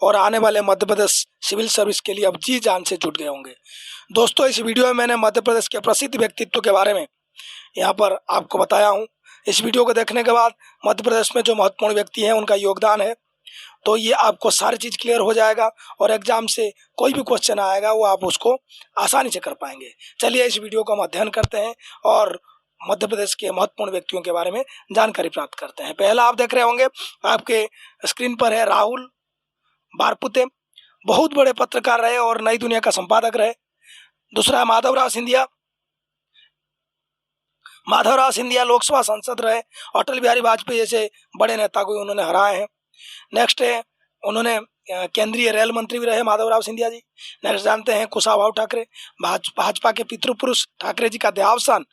और आने वाले मध्य प्रदेश सिविल सर्विस के लिए अब जी जान से जुट गए होंगे। दोस्तों, इस वीडियो में मैंने मध्य प्रदेश के प्रसिद्ध व्यक्तित्व के बारे में यहाँ पर आपको बताया हूँ। इस वीडियो को देखने के बाद मध्य प्रदेश में जो महत्वपूर्ण व्यक्ति हैं उनका योगदान है, तो ये आपको सारी चीज़ क्लियर हो जाएगा और एग्जाम से कोई भी क्वेश्चन आएगा वो आप उसको आसानी से कर पाएंगे। चलिए इस वीडियो को हम अध्ययन करते हैं और मध्य प्रदेश के महत्वपूर्ण व्यक्तियों के बारे में जानकारी प्राप्त करते हैं। पहला आप देख रहे होंगे, आपके स्क्रीन पर है राहुल बारपुते, बहुत बड़े पत्रकार रहे और नई दुनिया का संपादक रहे। दूसरा है माधवराव सिंधिया। माधवराव सिंधिया लोकसभा सांसद रहे, अटल बिहारी वाजपेयी जैसे बड़े नेता को उन्होंने हराए हैं। नेक्स्ट है, उन्होंने केंद्रीय रेल मंत्री भी रहे माधवराव सिंधिया जी। नेक्स्ट जानते हैं कुशाभाऊ ठाकरे, भाजपा के पितृपुरुष ठाकरे जी का देहावसान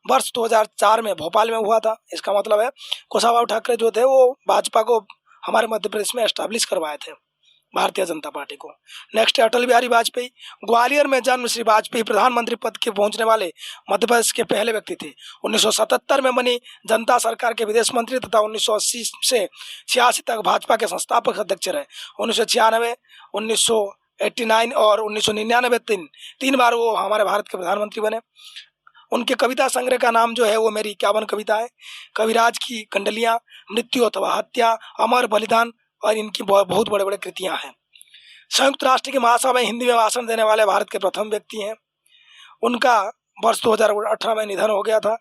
वर्ष 2004 में भोपाल में हुआ था। इसका मतलब है कुशाभाऊ ठाकरे जो थे वो भाजपा को हमारे मध्य प्रदेश में एस्टैब्लिश करवाए थे, भारतीय जनता पार्टी को। नेक्स्ट है अटल बिहारी वाजपेयी, ग्वालियर में जन्म श्री वाजपेयी प्रधानमंत्री पद के पहुंचने वाले मध्य प्रदेश के पहले व्यक्ति थे। 1977 में बनी जनता सरकार के विदेश मंत्री तथा 1980 से 86 तक भाजपा के संस्थापक अध्यक्ष रहे। 1996, 1989 और 1999 तीन बार वो हमारे भारत के प्रधानमंत्री बने। उनके कविता संग्रह का नाम जो है वो मेरी 51 कविता है। कविराज की कंडलियां, मृत्यु अथवा हत्या, अमर बलिदान और इनकी बहुत बड़े बड़े कृतियां हैं। संयुक्त राष्ट्र की महासभा में हिंदी में भाषण देने वाले भारत के प्रथम व्यक्ति हैं। उनका वर्ष 2018 में निधन हो गया था।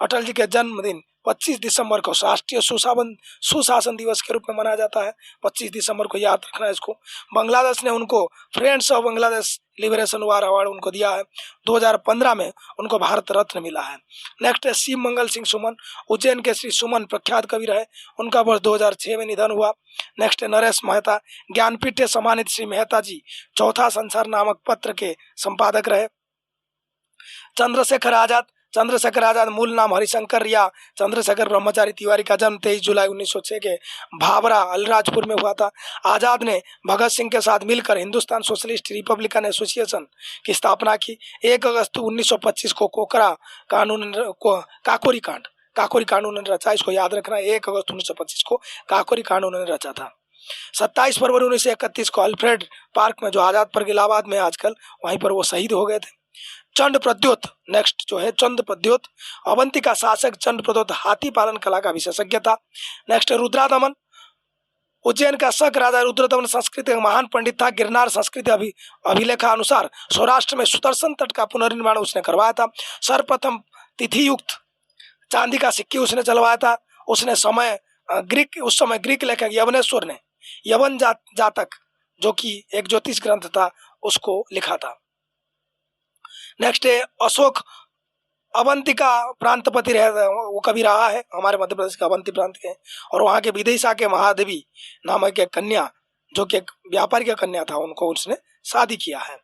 अटल जी के जन्मदिन 25 दिसंबर को राष्ट्रीय सुशासन दिवस के रूप में मनाया जाता है। 25 दिसंबर को याद रखना है इसको। बांग्लादेश ने उनको friends of Bangladesh liberation war award उनको दिया है। 2015 में उनको भारत रत्न मिला है। नेक्स्ट है शिव मंगल सिंह सुमन, उज्जैन के श्री सुमन प्रख्यात कवि रहे। उनका वर्ष 2006 में निधन हुआ। नेक्स्ट है नरेश मेहता, ज्ञानपीठ से सम्मानित श्री मेहता जी चौथा संसार नामक पत्र के संपादक रहे। चंद्रशेखर आजाद मूल नाम हरिशंकर या चंद्रशेखर ब्रह्मचारी तिवारी का जन्म 23 जुलाई 1906 के भाभरा अलीराजपुर में हुआ था। आजाद ने भगत सिंह के साथ मिलकर हिंदुस्तान सोशलिस्ट रिपब्लिकन एसोसिएशन की स्थापना की। 1 अगस्त 1925 को काकोरी कानून ने रचा। इसको याद रखना, 1 अगस्त 1925 को काकोरी कानून ने रचा था। 27 फरवरी 1931 को अल्फ्रेड पार्क में जो आजाद पार्क इलाहाबाद में आजकल, वहीं पर वो शहीद हो गए थे। चंद प्रद्योत, नेक्स्ट जो है चंद प्रद्योत, अवंती का शासक चंद प्रद्योत हाथी पालन कला का विशेषज्ञ था। नेक्स्ट रुद्रादमन, उज्जैन का शक राजा रुद्रदमन संस्कृत का महान पंडित था। गिरनार संस्कृति अभिलेखा अनुसार सौराष्ट्र में सुदर्शन तट का पुनर्निर्माण उसने करवाया था। सर्वप्रथम तिथि युक्त चांदी का सिक्के उसने चलवाया था। उस समय ग्रीक लेखक यवनेश्वर ने यवन जातक जो कि एक ज्योतिष ग्रंथ था उसको लिखा था। नेक्स्ट है अशोक, अवंतिका प्रांतपति वो कभी रहा है हमारे मध्य प्रदेश के अवंती प्रांत के, और वहाँ के विदिशा के महादेवी नामक एक कन्या जो कि एक व्यापारी का कन्या था, उनको उसने शादी किया है।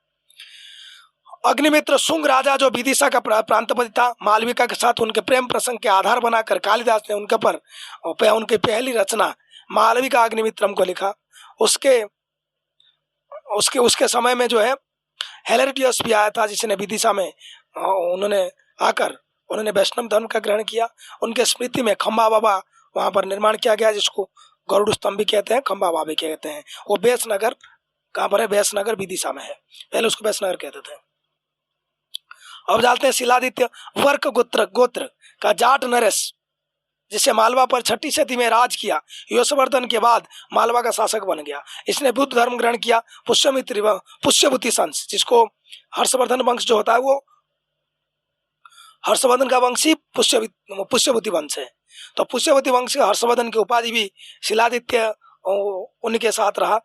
अग्निमित्र शुंग राजा जो विदिशा का प्रांतपति था, मालविका के साथ उनके प्रेम प्रसंग के आधार बनाकर कालिदास ने उनकी पहली रचना मालविका अग्निमित्रम को लिखा। उसके समय में जो है हेलेरिटियस भी आया था, जिसने विदिशा में उन्होंने वैष्णव धर्म का ग्रहण किया। उनके स्मृति में खंबा बाबा वहां पर निर्माण किया गया, जिसको गरुड़ स्तंभ भी कहते हैं, खंबा बाबा भी कहते हैं। वो बेसनगर कहाँ पर है? बेसनगर विदिशा में है, पहले उसको बेसनगर कहते थे। अब जानते हैं शिलादित्य, वर्क गोत्र का जाट नरेश, जिसे मालवा पर 6ठी सदी में राज किया, यशवर्धन के बाद मालवा का शासक बन गया। इसने बुद्ध धर्म ग्रहण किया। पुष्यभूति वंश, जिसको हर्षवर्धन वंश जो होता है वो हर्षवर्धन का वंश ही पुष्यभूति वंश है। तो पुष्यभूति वंश हर्षवर्धन की उपाधि भी शिलादित्य उनके साथ रहा,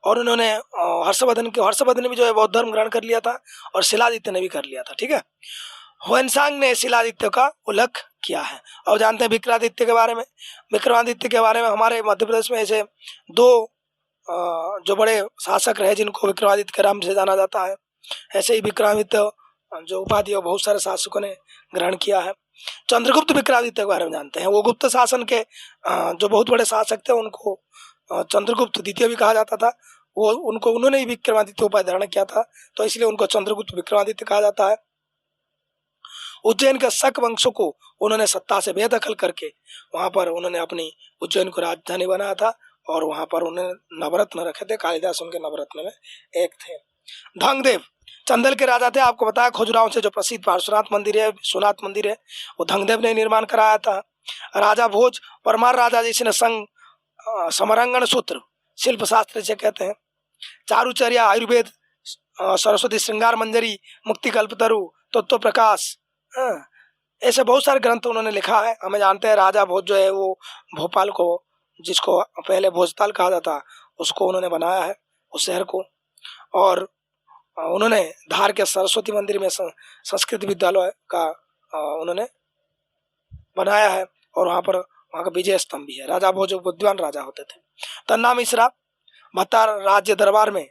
और उन्होंने हर्षवर्धन ने भी जो है बौद्ध धर्म ग्रहण कर लिया था और शिलादित्य ने भी कर लिया था। ठीक है, ह्वेनसांग ने शिलादित्य का उल्लेख किया है। और जानते हैं विक्रमादित्य के बारे में। विक्रमादित्य के बारे में हमारे मध्य प्रदेश में ऐसे 2 जो बड़े शासक रहे जिनको विक्रमादित्य के नाम से जाना जाता है। ऐसे ही विक्रमादित्य जो उपाधि है बहुत सारे शासकों ने ग्रहण किया है। चंद्रगुप्त विक्रमादित्य के बारे में जानते हैं। वो गुप्त शासन के जो बहुत बड़े शासक थे उनको चंद्रगुप्त द्वितीय भी कहा जाता था। उन्होंने ही विक्रमादित्य उपाधि धारण किया था, तो इसलिए उनको चंद्रगुप्त विक्रमादित्य कहा जाता है। उज्जैन के शक वंशों को उन्होंने सत्ता से बेदखल करके वहां पर उन्होंने अपनी उज्जैन को राजधानी बनाया था और वहाँ पर उन्हें नवरत्न रखे थे, कालिदास उनके नवरत्न में एक थे। धंगदेव चंदेल के राजा थे। आपको बताया खजुराहो से जो प्रसिद्ध पार्श्वनाथ मंदिर है, विश्वनाथ मंदिर है, वो धंगदेव ने निर्माण कराया था। राजा भोज परमार राजा जिसने संग समरंगण सूत्र शिल्प शास्त्र से कहते हैं। चारुचर्या आयुर्वेद, सरस्वती श्रृंगार मंजरी, मुक्ति कल्पतरु, तत्व प्रकाश, ऐसे बहुत सारे ग्रंथ उन्होंने लिखा है। हमें जानते हैं राजा भोज जो है वो भोपाल को, जिसको पहले भोजताल कहा जाता, उसको उन्होंने बनाया है, उस शहर को। और उन्होंने धार के सरस्वती मंदिर में संस्कृत विद्यालय का उन्होंने बनाया है, और वहाँ पर वहाँ का विजय स्तंभ भी है। राजा भोज बुद्धिमान राजा होते थे। तन्ना मिश्रा भत्ता राज्य दरबार में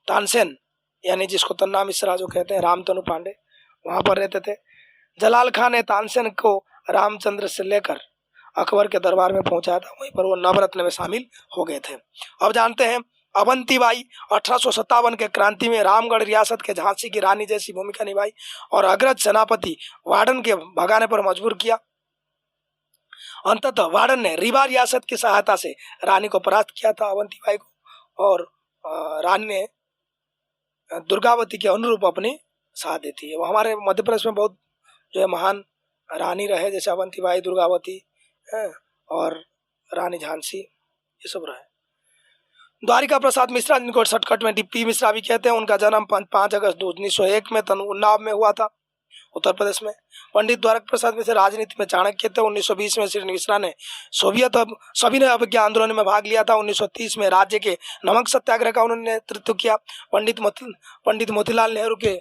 तानसेन, यानी जिसको तन्ना मिश्रा जो कहते हैं, रामतनु पांडे वहाँ पर रहते थे। जलाल खान ने तानसेन को रामचंद्र से लेकर अकबर के दरबार में पहुंचाया था, वहीं पर वो नवरत्न में शामिल हो गए थे। अब जानते हैं अवंतीबाई 1857 के क्रांति में रामगढ़ रियासत के झांसी की रानी जैसी भूमिका निभाई और अग्रज सेनापति वार्डन के भगाने पर मजबूर किया। अंततः वार्डन ने रीवा रियासत की सहायता से रानी को परास्त किया था, अवंतीबाई को, और रानी ने दुर्गावती के अनुरूप अपनी साथ दी थी। वो हमारे मध्य प्रदेश में बहुत जो है महान रानी रहे, जैसे अवंतीबाई, दुर्गावती और रानी झांसी, ये सब रहे। द्वारिका प्रसाद मिश्रा, जिनको शॉर्टकट में डीपी मिश्रा भी कहते हैं, उनका जन्म 5 अगस्त 1901 में उन्नाव में हुआ था, उत्तर प्रदेश में। पंडित द्वारका प्रसाद मिश्रा राजनीति में चाणक्य थे। 1920 में श्री मिश्रा ने सोवियत सविनय अवज्ञा आंदोलन में भाग लिया था। 1930 में राज्य के नमक सत्याग्रह का उन्होंने नेतृत्व किया। पंडित मोतीलाल नेहरू के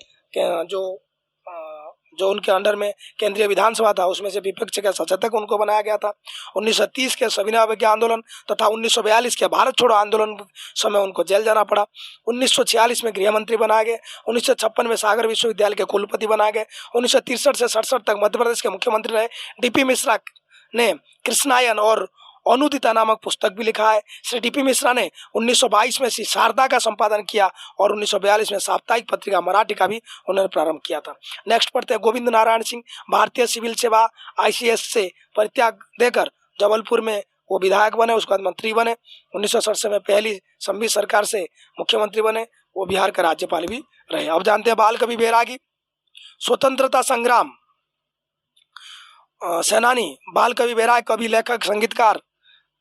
जो उनके अंडर में केंद्रीय विधानसभा था, उसमें से विपक्ष के सचेतक उनको बनाया गया था। 1930 के सविनय अवज्ञा आंदोलन तथा 1942 के भारत छोड़ो आंदोलन समय उनको जेल जाना पड़ा। 1946 में गृह मंत्री बनाए गए। 1956 में सागर विश्वविद्यालय के कुलपति बनाए गए। 1963 से 67 तक मध्य प्रदेश के मुख्यमंत्री रहे। डीपी मिश्रा ने कृष्णायन और अनुदिता नामक पुस्तक भी लिखा है। श्री डीपी मिश्रा ने 1922 में श्री शारदा का संपादन किया और 1942 में साप्ताहिक पत्रिका मराठी का भी उन्होंने प्रारंभ किया था। नेक्स्ट पढ़ते हैं गोविंद नारायण सिंह। भारतीय सिविल सेवा ICS से परित्याग देकर जबलपुर में वो विधायक बने, उसके बाद मंत्री बने। 1967 में पहली संघीय सरकार से मुख्यमंत्री बने। वो बिहार के राज्यपाल भी रहे। अब जानते हैं बाल कवि बैरागी, स्वतंत्रता संग्राम सेनानी बाल कवि बैरागी, कवि, लेखक, संगीतकार,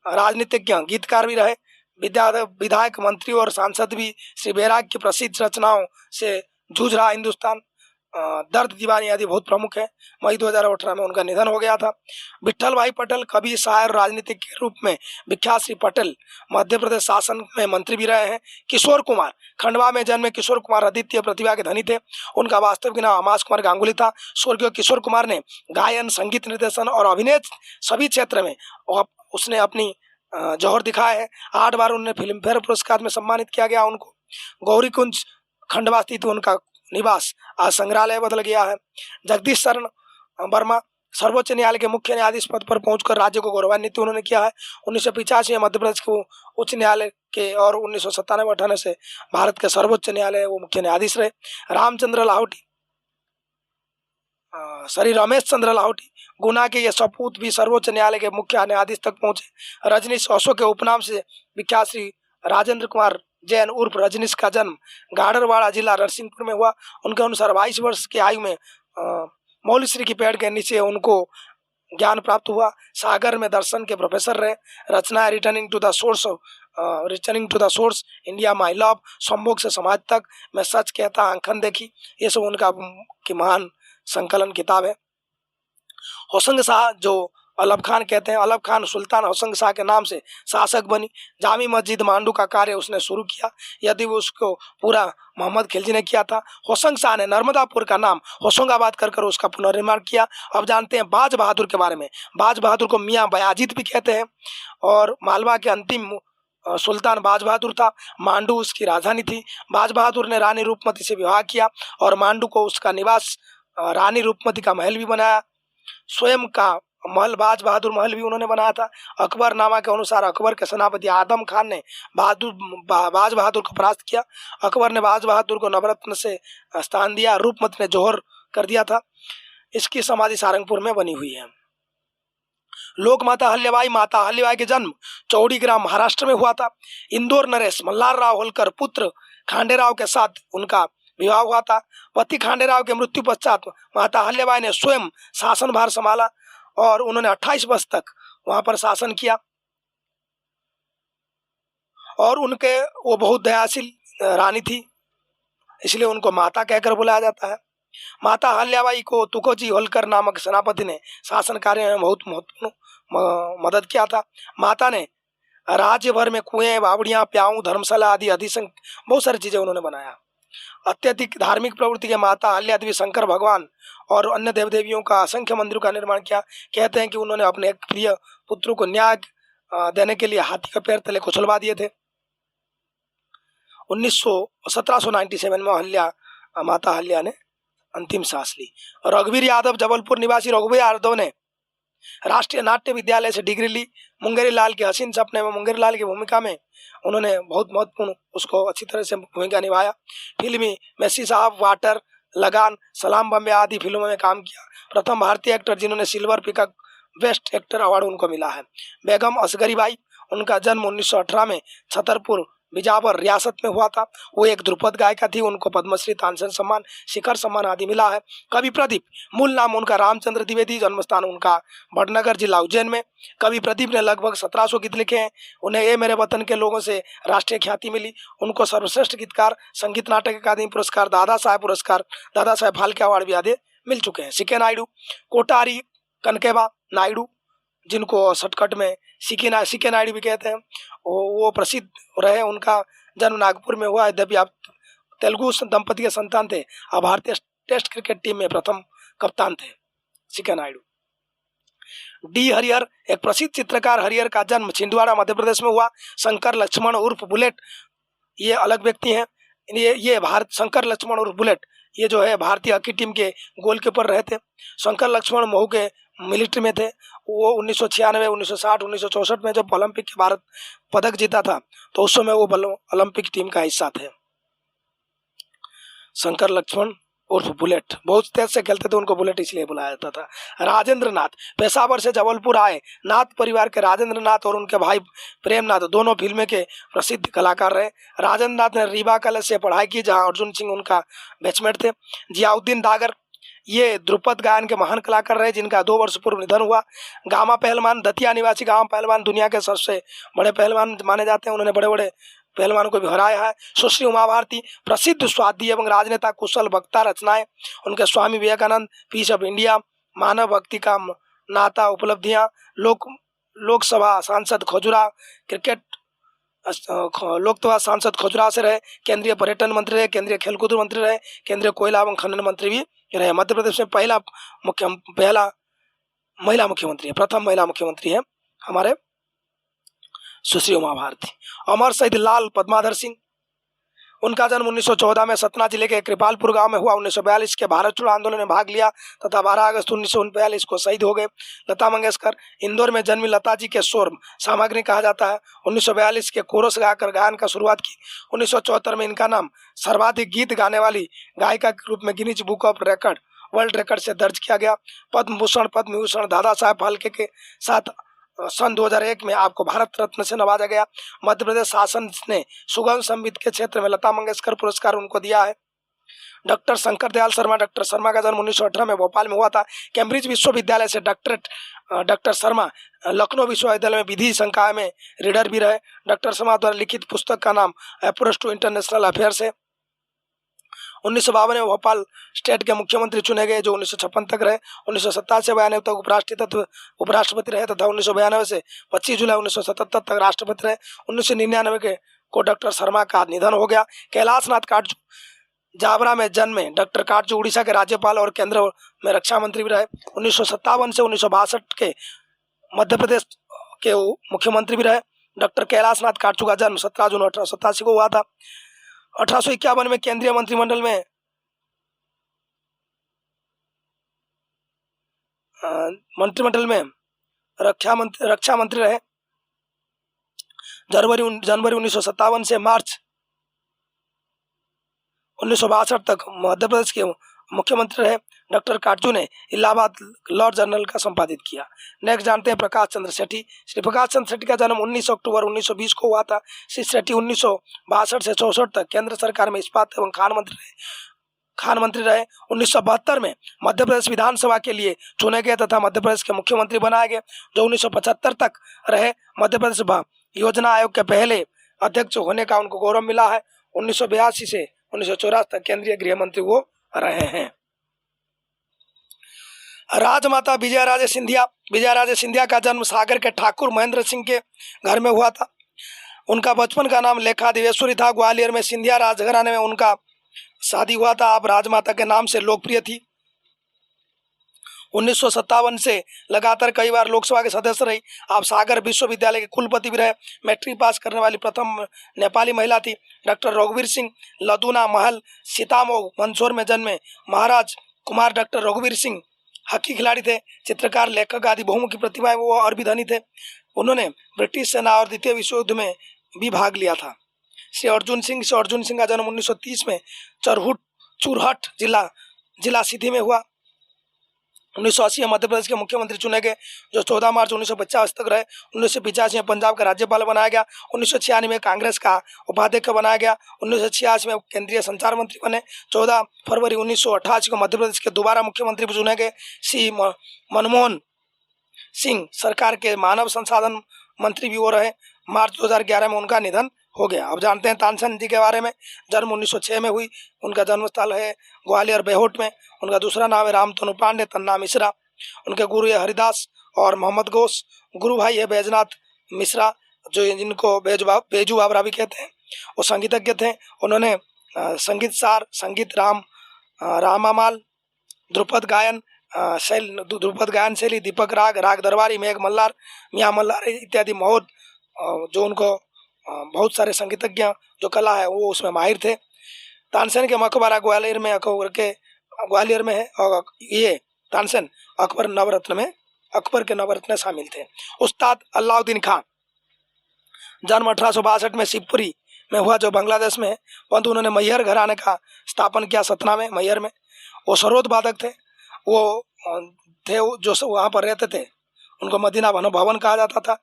राजनीतिज्ञ, गीतकार भी रहे। विधायक, मंत्री और सांसद भी श्री बैरागी की प्रसिद्ध रचनाओं से जूझ रहा हिंदुस्तान, दर्द दीवानी आदि बहुत प्रमुख है। मई 2018 में उनका निधन हो गया था। विट्ठल भाई पटेल, कवि, शायर, राजनीतिक के रूप में विख्यात श्री पटेल मध्य प्रदेश शासन में मंत्री भी रहे हैं। किशोर कुमार, खंडवा में जन्मे किशोर कुमार अद्वितीय प्रतिभा के धनी थे। उनका वास्तविक नाम अमास कुमार गांगुली था। स्वर्गीय किशोर कुमार ने गायन, संगीत निर्देशन और अभिनय सभी क्षेत्र में उसने अपनी जौहर दिखाया है। 8 बार उन्हें फिल्म फेयर पुरस्कार में सम्मानित किया गया उनको। गौरी कुंज खंडवा स्थित उनका निवास आज संग्रहालय बदल गया है। जगदीश शरण वर्मा सर्वोच्च न्यायालय के मुख्य न्यायाधीश पद पर पहुंचकर राज्य को गौरवान्वित उन्होंने किया है। 1985 में मध्य प्रदेश को उच्च न्यायालय के और 1997-98 से भारत के सर्वोच्च न्यायालय वो मुख्य न्यायाधीश रहे। रामचंद्र लाहौटी, रमेश चंद्र लाहौटी गुना के ये सपूत भी सर्वोच्च न्यायालय के मुख्य न्यायाधीश तक पहुंचे। रजनीश ओशो के उपनाम से विख्यात श्री राजेंद्र कुमार जैन उर्फ रजनीश का जन्म गाडरवाड़ा जिला नरसिंहपुर में हुआ। उनके अनुसार 22 वर्ष की आयु में मौलीश्री की पेड़ के नीचे उनको ज्ञान प्राप्त हुआ। सागर में दर्शन के प्रोफेसर रहे। रचना returning to the source, India my love, संभोग से समाज तक, मैं सच कहता, आंखन देखी, ये सब उनका की महान संकलन किताब है। होशंग शाह, जो अलब खान कहते हैं, अलब खान सुल्तान होशंग शाह के नाम से शासक बनी। जामी मस्जिद मांडू का कार्य उसने शुरू किया, यदि वो उसको पूरा मोहम्मद खिलजी ने किया था। होशंग शाह ने नर्मदापुर का नाम होशंगाबाद कर उसका पुनर्निर्माण किया। अब जानते हैं बाज बहादुर के बारे में। बाज बहादुर को मियाँ बयाजीत भी कहते हैं और मालवा के अंतिम सुल्तान बाज बहादुर था। मांडू उसकी राजधानी थी। बाज बहादुर ने रानी रूपमती से विवाह किया और मांडू को उसका निवास रानी रूपमती का महल भी बनाया। स्वयं का महल बाज बहादुर महल भी उन्होंने बनाया था। अकबरनामा के अनुसार अकबर के सेनापति आदम खान ने बाज बहादुर को परास्त किया। अकबर ने बाज बहादुर को नवरत्न से स्थान दिया। रूपमती ने जौहर कर दिया था। इसकी समाधि सारंगपुर में बनी हुई है। लोकमाता अहल्याबाई, माता अहल्याबाई के जन्म चौड़ीग्राम महाराष्ट्र में हुआ था। इंदौर नरेश मल्हारराव होलकर पुत्र खांडेराव के साथ उनका विवाह हुआ था। पति खांडेराव के मृत्यु पश्चात माता अहल्याबाई ने स्वयं शासनभार संभाला और उन्होंने 28 वर्ष तक वहां पर शासन किया और उनके वो बहुत दयाशील रानी थी, इसलिए उनको माता कहकर बुलाया जाता है। माता अहल्याबाई को तुकोजी होलकर नामक सेनापति ने शासन कार्य में बहुत महत्वपूर्ण मदद किया था। माता ने राज्य भर में कुएं, बावड़ियां, प्याऊ, धर्मशाला आदि अधिसंख्य बहुत सारी चीजें उन्होंने बनाया। अत्यधिक धार्मिक प्रवृत्ति के माता अहल्या देवी शंकर भगवान और अन्य देव देवियों का असंख्य मंदिरों का निर्माण किया। कहते हैं कि उन्होंने अपने एक प्रिय पुत्र को न्याय देने के लिए हाथी के पैर तले कुचलवा दिए थे। 1797 में माता अहल्या ने अंतिम सांस ली। रघुवीर यादव, जबलपुर निवासी रघुवीर यादव ने राष्ट्रीय नाट्य विद्यालय से डिग्री ली। मुंगेरी लाल के हसीन सपने में मुंगेरी लाल की भूमिका में उन्होंने बहुत महत्वपूर्ण उसको अच्छी तरह से भूमिका निभाया। फिल्मी मेसी साहब, वाटर, लगान, सलाम बम्बे आदि फिल्मों में काम किया। प्रथम भारतीय एक्टर जिन्होंने silver peacock best actor award उनको मिला है। बेगम असगरी बाई, उनका जन्म 1918 में छतरपुर बिजावर रियासत में हुआ था। वो एक ध्रुपद गायिका थी। उनको पद्मश्री, तानसेन सम्मान, शिखर सम्मान आदि मिला है। कवि प्रदीप, मूल नाम उनका रामचंद्र द्विवेदी, जन्म स्थान उनका वडनगर जिला उज्जैन में। कवि प्रदीप ने लगभग 1700 गीत लिखे हैं। उन्हें ये मेरे वतन के लोगों से राष्ट्रीय ख्याति मिली। उनको सर्वश्रेष्ठ गीतकार, संगीत नाटक अकादमी पुरस्कार, दादा साहेब फाल्के अवार्ड भी आदि मिल चुके हैं। सीके नायडू, कोटारी कनकेबा नायडू, जिनको शॉर्टकट में सीके नायडू भी कहते हैं, वो प्रसिद्ध रहे। उनका जन्म नागपुर में हुआ। यद्यपि आप तेलुगु दंपति के संतान थे। अब भारतीय टेस्ट क्रिकेट टीम में प्रथम कप्तान थे सीके नायडू। डी हरिहर, एक प्रसिद्ध चित्रकार। हरिहर का जन्म छिंदवाड़ा मध्य प्रदेश में हुआ। शंकर लक्ष्मण उर्फ बुलेट, ये अलग व्यक्ति हैं। ये भारत शंकर लक्ष्मण उर्फ बुलेट, ये जो है भारतीय हॉकी टीम के गोलकीपर रहे थे। शंकर लक्ष्मण महू के मिलिट्री में थे। वो 1996, 1960, 1964 में जब ओलंपिक के भारत पदक जीता था तो उस समय वो ओलंपिक टीम का हिस्सा थे। शंकर लक्ष्मण उर्फ बुलेट बहुत तेज से खेलते थे, उनको बुलेट इसलिए बुलाया जाता था। राजेंद्र नाथ, पेशावर से जबलपुर आए नाथ परिवार के राजेंद्र नाथ और उनके भाई प्रेम नाथ दोनों फिल्में के प्रसिद्ध कलाकार रहे। राजेंद्र नाथ ने रीवा कॉलेज से पढ़ाई की, जहां अर्जुन सिंह उनका बैचमेट थे। जियाउद्दीन डागर, ये ध्रुपद गायन के महान कलाकार रहे, जिनका 2 वर्ष पूर्व निधन हुआ। गामा पहलवान, दतिया निवासी गामा पहलवान दुनिया के सबसे बड़े पहलवान माने जाते हैं। उन्होंने बड़े बड़े पहलवानों को भी हराया है। सुश्री उमा भारती, प्रसिद्ध स्वादी एवं राजनेता, कुशल वक्ता, रचनाएं उनके Swami Vivekananda, piece of India, मानव भक्ति का नाता, उपलब्धियां, लोकसभा सांसद खजुरा, क्रिकेट लोकसभा सांसद खजुरा से रहे। केंद्रीय पर्यटन मंत्री रहे, केंद्रीय खेलकूद मंत्री रहे, केंद्रीय कोयला एवं खनन मंत्री भी रहे। मध्य प्रदेश में पहला महिला मुख्यमंत्री है, प्रथम महिला मुख्यमंत्री है हमारे सुश्री उमा भारती। अमर शहीद लाल पद्माधर सिंह, उनका जन्म 1914 में सतना जिले के कृपालपुर गांव में हुआ। 1942 के भारत छोड़ो आंदोलन में भाग लिया तथा 12 अगस्त 1942 को शहीद हो गए। लता मंगेशकर, इंदौर में जन्मी लता जी के स्वर सामग्री कहा जाता है। 1942 के कोरस गाकर गायन का शुरुआत की। 1974 में इनका नाम सर्वाधिक गीत गाने वाली गायिका के रूप में Guinness book of record world record से दर्ज किया गया। पद्म भूषण, पद्म विभूषण, दादा साहेब फाल्के के साथ सन 2001 में आपको भारत रत्न से नवाजा गया। मध्य प्रदेश शासन ने सुगम संगीत के क्षेत्र में लता मंगेशकर पुरस्कार उनको दिया है। डॉक्टर शंकर दयाल शर्मा, डॉक्टर शर्मा का जन्म 1918 में भोपाल में हुआ था। कैम्ब्रिज विश्वविद्यालय से डॉक्टरेट डॉक्टर शर्मा लखनऊ विश्वविद्यालय में विधि संकाय में रीडर भी रहे। डॉक्टर शर्मा द्वारा लिखित पुस्तक का नाम अप्रोच टू इंटरनेशनल अफेयर्स है। 1952 में भोपाल स्टेट के मुख्यमंत्री चुने गए, जो 1956 तक रहे। 1987 से 92 तक उपराष्ट्रपति रहे तथा 1992 से 25 जुलाई 1977 तक राष्ट्रपति रहे। 1999 को डॉक्टर शर्मा का निधन हो गया। कैलाश नाथ काटजू, जावरा में जन्मे डॉक्टर काटजू उड़ीसा के राज्यपाल और केंद्र में रक्षा मंत्री भी रहे। 1957 से 1962 के मध्य प्रदेश के मुख्यमंत्री भी रहे। डॉक्टर कैलाश नाथ काटजू का जन्म 17 जून 1887 को हुआ था। 1851 में केंद्रीय मंत्रिमंडल में रक्षा मंत्री रहे। जनवरी 1957 से मार्च 1962 तक मध्य प्रदेश के मुख्यमंत्री रहे। डॉक्टर काटजू ने इलाहाबाद लॉ जर्नल का संपादित किया। नेक्स्ट जानते हैं प्रकाश चंद्र सेठी। श्री प्रकाश चंद्र सेठी का जन्म 19 अक्टूबर 1920 को हुआ था। श्री सेठी 1962 से 64 तक केंद्र सरकार में इस्पात एवं खान मंत्री रहे। 1972 में मध्य प्रदेश विधानसभा के लिए चुने गए तथा मध्य प्रदेश के मुख्यमंत्री बनाए गए, जो 1975 तक रहे। मध्य प्रदेश योजना आयोग के पहले अध्यक्ष होने का उनको गौरव मिला है। 1982 से 1984 तक केंद्रीय गृह मंत्री वो रहे हैं। राजमाता विजयाराजे सिंधिया। विजयाराजे सिंधिया का जन्म सागर के ठाकुर महेंद्र सिंह के घर में हुआ था। उनका बचपन का नाम लेखा देवेश्वरी था। ग्वालियर में सिंधिया राजघराने में उनका शादी हुआ था। आप राजमाता के नाम से लोकप्रिय थी। 1957 से लगातार कई बार लोकसभा के सदस्य रही। आप सागर विश्वविद्यालय के कुलपति भी रहे। मैट्रिक पास करने वाली प्रथम नेपाली महिला थी। डॉक्टर रघुवीर सिंह लदूना महल सीतामऊ मंदसौर में जन्मे। महाराज कुमार डॉक्टर रघुवीर सिंह हॉकी खिलाड़ी थे, चित्रकार, लेखक आदि बहुमुखी प्रतिभाएं वो और भी धनी थे। उन्होंने ब्रिटिश सेना और द्वितीय विश्व युद्ध में भी भाग लिया था। श्री अर्जुन सिंह का जन्म 1930 में चुरहट जिला सीधी में हुआ। 1980 में मध्य प्रदेश के मुख्यमंत्री चुने गए, जो 14 मार्च 1950 तक रहे। 1985 में पंजाब का राज्यपाल बनाया गया। 1996 में कांग्रेस का उपाध्यक्ष बनाया गया। 1986 में केंद्रीय संचार मंत्री बने। 14 फरवरी 1988 को मध्य प्रदेश के दोबारा मुख्यमंत्री चुने गए। श्री मनमोहन सिंह सरकार के मानव संसाधन मंत्री भी वो रहे। मार्च 2011 में उनका निधन हो गया। अब जानते हैं तानसेन जी के बारे में। जन्म 1906 में हुई। उनका जन्मस्थल है ग्वालियर बेहोट में। उनका दूसरा नाम है रामतनु पांडे तन्ना मिश्रा। उनके गुरु है हरिदास और मोहम्मद घोष। गुरु भाई है बैजनाथ मिश्रा, जो जिनको बेजू बाबरा भी कहते हैं। वो संगीतज्ञ थे। उन्होंने संगीत सार, संगीत रामामाल, ध्रुपद गायन शैली, दीपक राग दरबारी, मेघ मल्हार, मियाँ मल्हार इत्यादि महोद, जो उनको बहुत सारे संगीतज्ञ जो कला है वो उसमें माहिर थे। तानसेन के मकबरा ग्वालियर में है और ये तानसेन अकबर के नवरत्न शामिल थे। उस्ताद अलाउद्दीन खान। जन्म 1862 में शिवपुरी में हुआ, जो बांग्लादेश में है, परंतु उन्होंने मैहर घराने का स्थापन किया सतना में, मैहर में। वो सरोद वादक थे। वो जो वहाँ पर रहते थे उनको मदीना भवन कहा जाता था,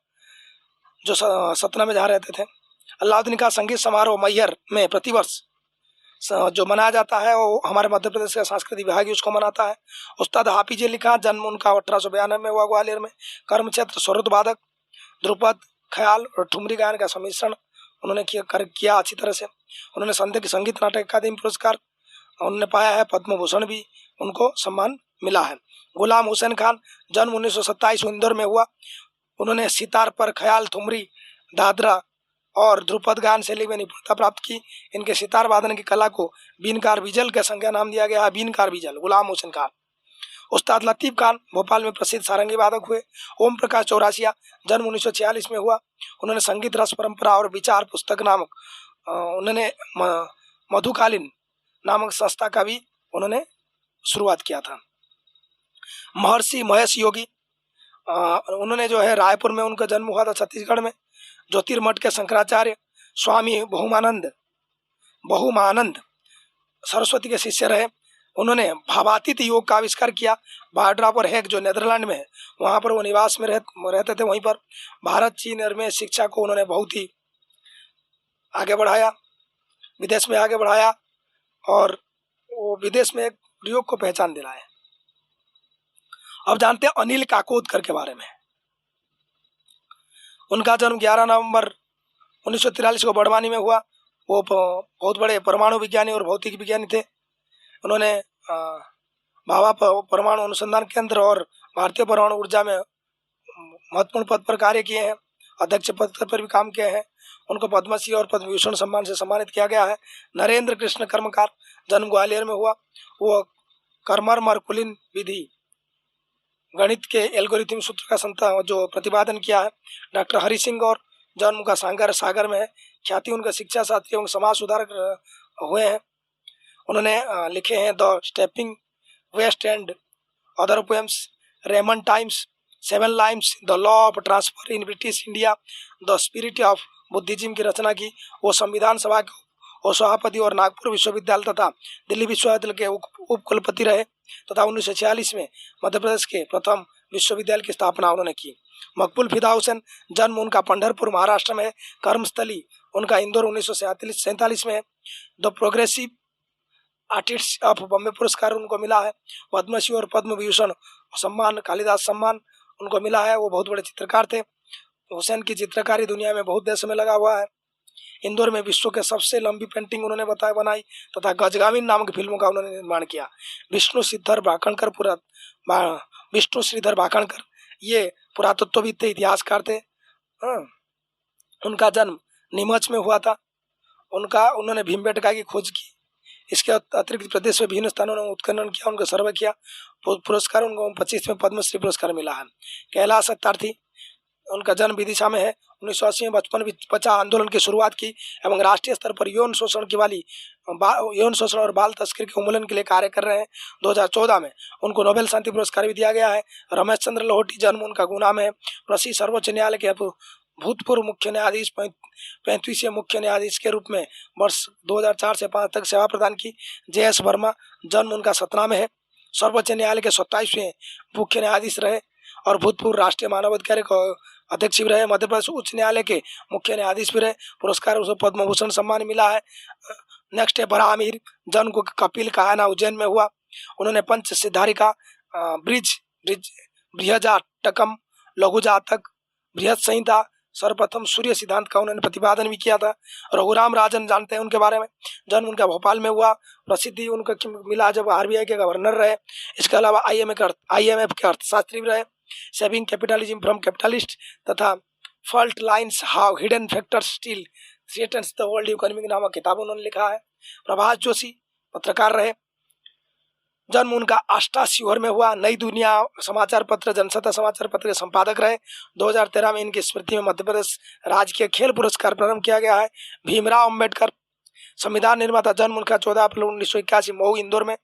जो सतना में जहाँ रहते थे। अलाउद्दीन का संगीत समारोह मैहर में प्रतिवर्ष जो मनाया जाता है वो हमारे मध्य प्रदेश का सांस्कृतिक विभाग ही उसको मनाता है। उस्ताद हाफिज अली खां। जन्म उनका 1892 में हुआ ग्वालियर में। कर्म क्षेत्र सरोद वादक, ध्रुपद, ख्याल और ठुमरी गायन का सम्मिश्रण उन्होंने किया अच्छी तरह से। उन्होंने संगीत नाटक अकादमी पुरस्कार उन्होंने पाया है। पद्म भूषण भी उनको सम्मान मिला है। गुलाम हुसैन खान। जन्म 1927 इंदौर में हुआ। उन्होंने सितार पर ख्याल, ठुमरी, दादरा और ध्रुपद गायन शैली में निपुणता प्राप्त की। इनके सितार वादन की कला को बीनकार बिजल का संज्ञा नाम दिया गया है। बीनकार बिजल गुलाम हुसैन खान। उस्ताद लतीफ खान भोपाल में प्रसिद्ध सारंगी वादक हुए। ओम प्रकाश चौरासिया। जन्म 1946 में हुआ। उन्होंने संगीत रस परंपरा और विचार पुस्तक नामक उन्होंने मधुकालीन नामक संस्था का भी उन्होंने शुरुआत किया था। महर्षि महेश योगी। उन्होंने जो है रायपुर में उनका जन्म हुआ था, छत्तीसगढ़ में। ज्योतिर्मठ के शंकराचार्य स्वामी बहुमानंद सरस्वती के शिष्य रहे। उन्होंने भावातीत योग का आविष्कार किया। बाड्रा पर हैग जो नेदरलैंड में है वहाँ पर वो निवास में रहते थे। वहीं पर भारत चीन में शिक्षा को उन्होंने बहुत ही आगे बढ़ाया, विदेश में आगे बढ़ाया और वो विदेश में एक योग को पहचान दिलाया। अब जानते हैं अनिल काकोदकर के बारे में। उनका जन्म 11 नवंबर 1943 को बड़वानी में हुआ। वो बहुत बड़े परमाणु विज्ञानी और भौतिक विज्ञानी थे। उन्होंने भाभा परमाणु अनुसंधान केंद्र और भारतीय परमाणु ऊर्जा में महत्वपूर्ण पद पर कार्य किए हैं। अध्यक्ष पद पर भी काम किए हैं। उनको पद्मश्री और पद्म विभूषण सम्मान से सम्मानित किया गया है। नरेंद्र कृष्ण कर्मकार। जन्म ग्वालियर में हुआ। वो कर्मर मरकुलिन विधि गणित के एल्गोरिथम सूत्र का जो प्रतिपादन किया है। डॉक्टर हरि सिंह और जन्म का सागर में है। ख्याति उनका शिक्षा शास्त्री एवं समाज सुधारक हुए हैं। उन्होंने लिखे हैं the stepping west and other poems, Raymond times, 7 limes, the law of transfer in British India, the spirit of Buddhism की रचना की। वो संविधान सभा के सभापति और नागपुर विश्वविद्यालय तथा दिल्ली विश्वविद्यालय के उप कुलपति रहे। तथा 1946 में मध्य प्रदेश के प्रथम विश्वविद्यालय की स्थापना उन्होंने की। मकबूल फिदा हुसैन, जन्म उनका पंढरपुर महाराष्ट्र में है, कर्मस्थली उनका इंदौर 1947 में है। The progressive artist of Bombay पुरस्कार उनको मिला है। पद्मश्री और पद्म विभूषण सम्मान, कालिदास सम्मान उनको मिला है। वो बहुत बड़े चित्रकार थे। हुसैन की चित्रकारी दुनिया में बहुत देशों में लगा हुआ है। इंदौर में विश्व के सबसे लंबी पेंटिंग उन्होंने बनाई तथा गजगामिनी नामक फिल्मों का उन्होंने निर्माण किया। विष्णु श्रीधर भाकणकर ये पुरातत्वविद थे, इतिहासकार थे। हाँ, उनका जन्म नीमच में हुआ था। उन्होंने भीमबेटका की खोज की। इसके अतिरिक्त प्रदेश में विभिन्न स्थानों में उत्खनन किया, उनको सर्वे किया। पुरस्कार उनको 25वें पद्मश्री पुरस्कार मिला है। कैलाश सत्यार्थी, उनका जन्म विदिशा में है। 1980 में बचपन बचाओ आंदोलन की शुरुआत की एवं राष्ट्रीय स्तर पर यौन शोषण और बाल तस्करी के उन्मूलन के लिए कार्य कर रहे हैं। 2014 में उनको नोबेल शांति पुरस्कार भी दिया गया है। रमेश चंद्र लोहोटी, जन्म उनका गुना में है। प्रसिद्ध सर्वोच्च न्यायालय के भूतपूर्व मुख्य न्यायाधीश, 35वें मुख्य न्यायाधीश के रूप में वर्ष 2004 से 5 तक सेवा प्रदान की। JS वर्मा, जन्म उनका सतना में है। सर्वोच्च न्यायालय के 27वें मुख्य न्यायाधीश रहे और भूतपूर्व राष्ट्रीय मानवाधिकार अध्यक्ष भी रहे। मध्य प्रदेश उच्च न्यायालय के मुख्य न्यायाधीश भी रहे। पुरस्कार उसे पद्म भूषण सम्मान मिला है। नेक्स्ट है बराह मीर, जन्म को कपिल कायना उज्जैन में हुआ। उन्होंने पंच सिद्धारिका, बृहजाटकम, लघु जातक, बृहद संहिता, सर्वप्रथम सूर्य सिद्धांत का उन्होंने प्रतिपादन भी किया था। रघुराम राजन, जानते हैं उनके बारे में, जन्म उनका भोपाल में हुआ। प्रसिद्धि उनका मिला जब RBI के गवर्नर रहे। इसके अलावा IMF के अर्थशास्त्री भी रहे। सेविंग कैपिटलिज्म फ्रॉम कैपिटलिस्ट तथा fault lines how hidden factors still threatens the world economy नामक किताब उन्होंने लिखा है। प्रभाष जोशी पत्रकार रहे। जन्म उनका आष्टा सीहोर में हुआ। नई दुनिया समाचार पत्र, जनसत्ता समाचार पत्र के संपादक रहे। 2013 में इनकी स्मृति में मध्य प्रदेश राज्य के खेल पुरस्कार प्रारंभ किया गया है। भीमराव अम्बेडकर, संविधान निर्माता, जन्म उनका 14 अप्रैल 1981 मऊ इंदौर में।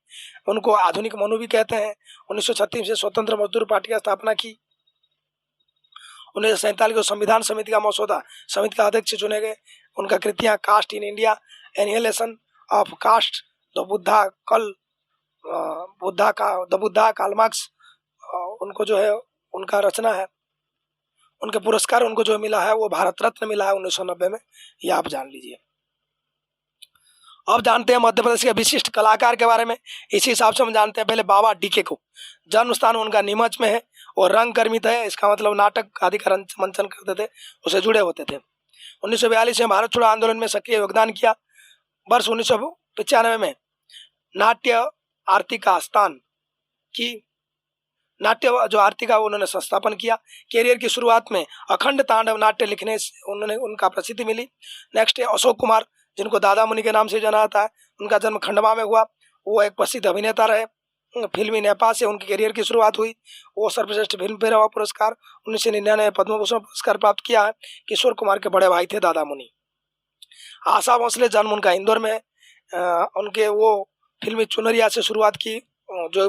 उनको आधुनिक मनु भी कहते हैं। 1936 से स्वतंत्र मजदूर पार्टी की स्थापना की। 1947 को संविधान समिति का मसौदा समिति का अध्यक्ष चुने गए। उनका कृतियां caste in India, annihilation of caste, the Buddha Karl Marx, उनको जो है उनका रचना है। उनके पुरस्कार उनको जो मिला है वो भारत रत्न मिला है 1990 में, ये आप जान लीजिए। अब जानते हैं मध्य प्रदेश के विशिष्ट कलाकार के बारे में। इसी हिसाब से हम जानते हैं पहले बाबा डीके को। जन्म स्थान उनका नीमच में है और रंगकर्मी थे, इसका मतलब नाटक आदि का मंचन करते थे, उसे जुड़े होते थे। 1942 में भारत छोड़ो आंदोलन में सक्रिय योगदान किया। वर्ष 1995 में नाट्य आरती का स्थान की नाट्य जो आरती का उन्होंने संस्थापन किया। कैरियर की शुरुआत में अखंड तांडव नाट्य लिखने से उनका प्रसिद्धि मिली। नेक्स्ट है अशोक कुमार, जिनको दादा मुनि के नाम से जाना जाता है। उनका जन्म खंडवा में हुआ। वो एक प्रसिद्ध अभिनेता रहे। फिल्मी नेपाल से उनकी कैरियर की शुरुआत हुई। वो सर्वश्रेष्ठ फिल्म फेयर पुरस्कार 1999 पद्म भूषण पुरस्कार प्राप्त किया है। किशोर कुमार के बड़े भाई थे दादा मुनि। आशा भोसले, जन्म उनका इंदौर में है। उनके वो फिल्मी चुनरिया से शुरुआत की, जो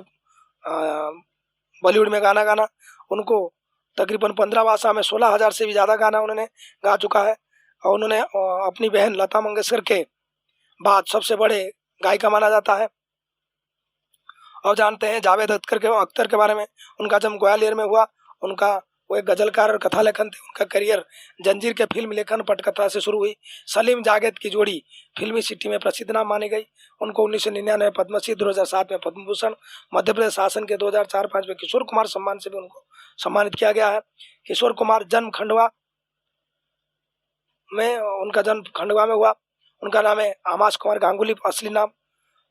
बॉलीवुड में गाना उनको तकरीबन 15 भाषा में 16,000 से भी ज़्यादा गाना उन्होंने गा चुका है। और उन्होंने अपनी बहन लता मंगेशकर के बाद सबसे बड़े गायिका माना जाता है। और जानते हैं जावेद अख्तर के बारे में। उनका जन्म ग्वालियर में हुआ। वो एक गजलकार और कथा लेखन थे। उनका करियर जंजीर के फिल्म लेखन पटकथा से शुरू हुई। सलीम जावेद की जोड़ी फिल्मी सिटी में प्रसिद्ध नाम मानी गई। उनको 1999 पद्मश्री, 2007 में पद्म भूषण, मध्य प्रदेश शासन के 2004-5 में किशोर कुमार सम्मान से भी उनको सम्मानित किया गया है। किशोर कुमार, जन्म खंडवा में, उनका जन्म खंडवा में हुआ। उनका नाम है आमाश कुमार गांगुली, असली नाम।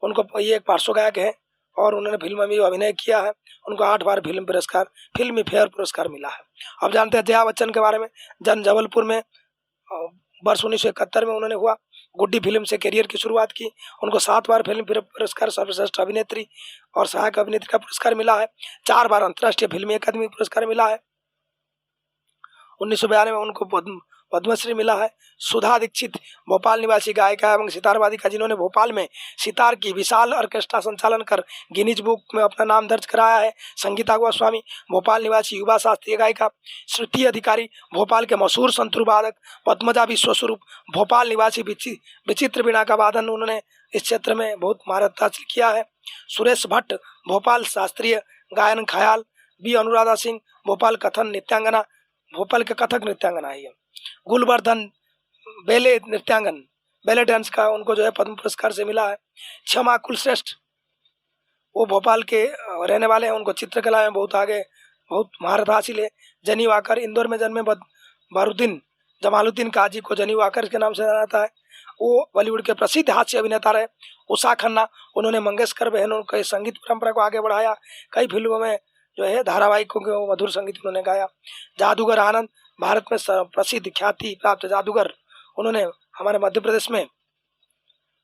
उनको ये एक पार्श्व गायक है और उन्होंने फिल्म में भी अभिनय किया है। उनको 8 बार फिल्मी फेयर पुरस्कार मिला है। अब जानते हैं जया बच्चन के बारे में। जन्म जबलपुर में, वर्ष 1971 में उन्होंने हुआ। गुड्डी फिल्म से करियर की शुरुआत की। उनको 7 बार फिल्म फेयर पुरस्कार, सर्वश्रेष्ठ अभिनेत्री और सहायक अभिनेत्री का पुरस्कार मिला है। 4 बार अंतर्राष्ट्रीय फिल्मी अकादमी पुरस्कार मिला है। 1992 में उनको पद्मश्री मिला है। सुधा दीक्षित भोपाल निवासी गायिका एवं सितार वादिका जिन्होंने भोपाल में सितार की विशाल ऑर्केस्ट्रा संचालन कर गिनीज बुक में अपना नाम दर्ज कराया है। संगीता गोस्वामी भोपाल निवासी युवा शास्त्रीय गायिका। श्रुति अधिकारी भोपाल के मशहूर संतूर वादक। पद्मजा विश्वस्वरूप भोपाल निवासी विचित्र वीणा का वादन उन्होंने इस क्षेत्र में बहुत महारत हासिल किया है। सुरेश भट्ट भोपाल शास्त्रीय गायन ख्याल। बी अनुराधा सिंह भोपाल कथन नृत्यांगना, भोपाल के कथक नृत्यांगना है। गुलवर्धन बेले नृत्यांगन, बेले डांस का उनको जो है पद्म पुरस्कार से मिला है। क्षमा कुलश्रेष्ठ वो भोपाल के रहने वाले हैं, उनको चित्रकला में बहुत आगे बहुत महारत हासिल है। जनी वाकर इंदौर में जन्मे बारुद्दीन जमालुद्दीन काजी को जनी वाकर के नाम से जाना जाता है। वो बॉलीवुड के प्रसिद्ध हास्य अभिनेता रहे। उषा खन्ना उन्होंने मंगेशकर बहनों के संगीत परंपरा को आगे बढ़ाया। कई फिल्मों में जो है धारावाहिकों के मधुर संगीत उन्होंने गाया। जादूगर आनंद भारत में प्रसिद्ध ख्याति प्राप्त जादूगर, उन्होंने हमारे मध्य प्रदेश में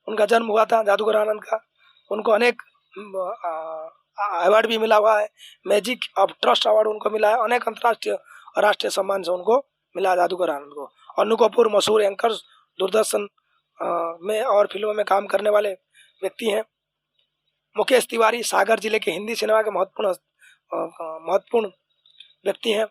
उनका जन्म हुआ था जादूगर आनंद का। उनको अनेक अवार्ड भी मिला हुआ है। मैजिक ऑफ ट्रस्ट अवार्ड उनको मिला है। अनेक अंतर्राष्ट्रीय और राष्ट्रीय सम्मान से उनको मिला जादूगर आनंद को। अनु कपूर मशहूर एंकर दूरदर्शन में और फिल्मों में काम करने वाले व्यक्ति हैं। मुकेश तिवारी सागर जिले के हिंदी सिनेमा के महत्वपूर्ण व्यक्ति हैं।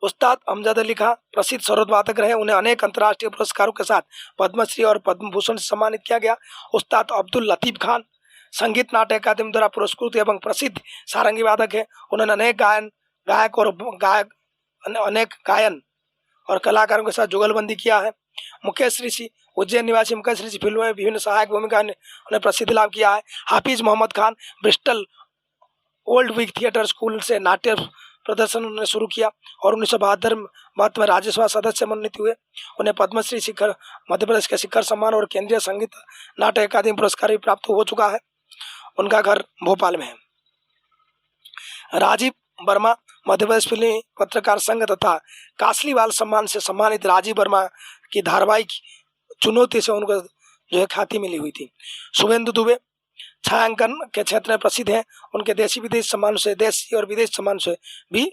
उस्ताद अमजद अली खां प्रसिद्ध सरोदवादक रहे। उन्हें अनेक अंतर्राष्ट्रीय पुरस्कारों के साथ पद्मश्री और पद्म भूषण से सम्मानित किया गया। उस्ताद अब्दुल लतीफ खान संगीत नाट्य अकादमी द्वारा पुरस्कृत एवं प्रसिद्ध सारंगी वादक है। उन्होंने अनेक गायन और कलाकारों के साथ जुगलबंदी किया है। मुकेश ऋषि उज्जैन निवासी मुकेश ऋषि फिल्मों में विभिन्न सहायक भूमिका उन्हें प्रसिद्धि लाभ किया है। Hafiz Mohammad Khan Bristol Old Vic Theatre School से नाट्य प्रदर्शन उन्होंने शुरू किया और 1972 में राज्यसभा सदस्य मनोनीत हुए। उन्हें पद्मश्री शिखर मध्य प्रदेश के शिखर सम्मान और केंद्रीय संगीत नाट्य अकादमी पुरस्कार भी प्राप्त हो चुका है। उनका घर भोपाल में है। राजीव वर्मा मध्य प्रदेश फिल्मी पत्रकार संघ तथा कासलीवाल सम्मान से सम्मानित। राजीव वर्मा की धारावाहिक चुनौती से उनको जो है ख्याति मिली हुई थी। शुभेंदु दुबे छायांकन के क्षेत्र में प्रसिद्ध हैं। उनके देशी विदेश सम्मान से देशी और विदेश सम्मान से भी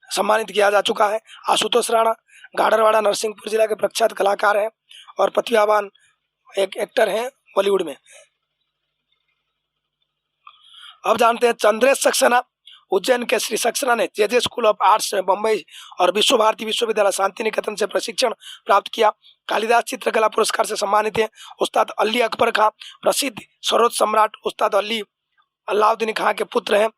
सम्मानित किया जा चुका है। आशुतोष राणा गाडरवाड़ा नरसिंहपुर जिला के प्रख्यात कलाकार हैं और प्रतिभावान एक एक्टर हैं बॉलीवुड में। अब जानते हैं चंद्रेश सक्सेना उज्जैन के श्री सक्सेना ने जे स्कूल ऑफ आर्ट्स में बम्बई और विश्व भारती विश्वविद्यालय शांति निकेतन से प्रशिक्षण प्राप्त किया। कालिदास चित्रकला पुरस्कार से सम्मानित है। उस्ताद अली अकबर खां प्रसिद्ध सरोद सम्राट उस्ताद अली अलाउद्दीन खां के पुत्र हैं।